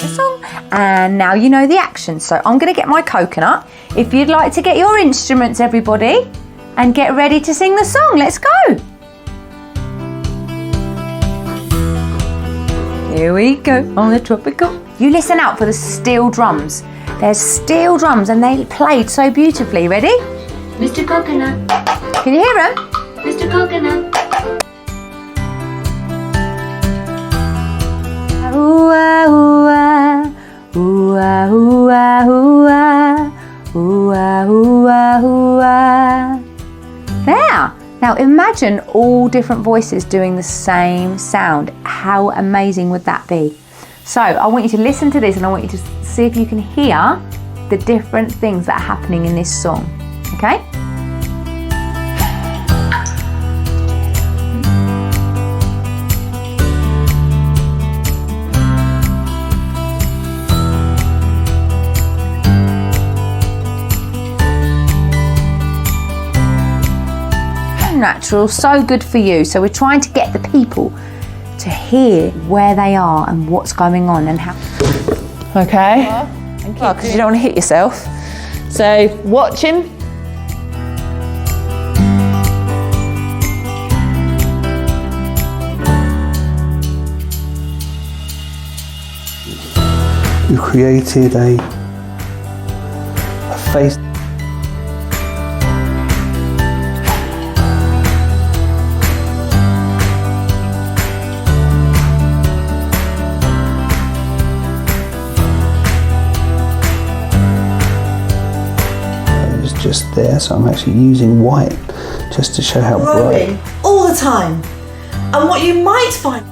the song, and now you know the action. So I'm going to get my coconut. If you'd like to get your instruments, everybody, and get ready to sing the song. Let's go. Here we go on the tropical. You listen out for the steel drums. There's steel drums and they played so beautifully. Ready? Mr. Coconut, Can you hear them? Mr. Coconut. Ooh-ah, ooh-ah, ooh-ah, ooh-ah, ooh-ah, ooh-ah, ooh-ah, ooh-ah. There. Now imagine all different voices doing the same sound. How amazing would that be? So I want you to listen to this and I want you to see if you can hear the different things that are happening in this song. Okay? Natural, so good for you. So we're trying to get the people to hear where they are and what's going on and how. Okay. Well, because you don't want to hit yourself. So watch him. You created a face. Just there, so I'm actually using white just to show how bright. All the time. And what you might find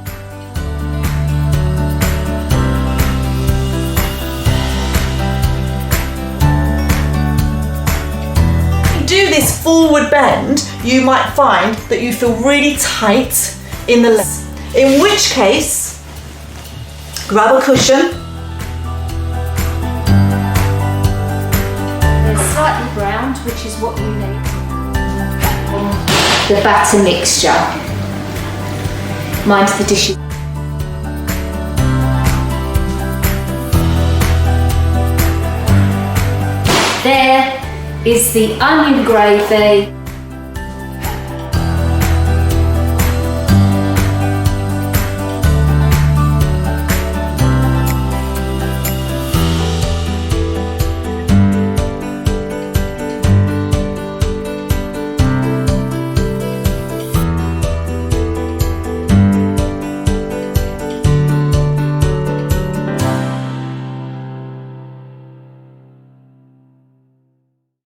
do this forward bend, you might find that you feel really tight in the legs. In which case, grab a cushion. Slightly browned, which is what you need. The batter mixture. Mind the dishes. There is the onion gravy.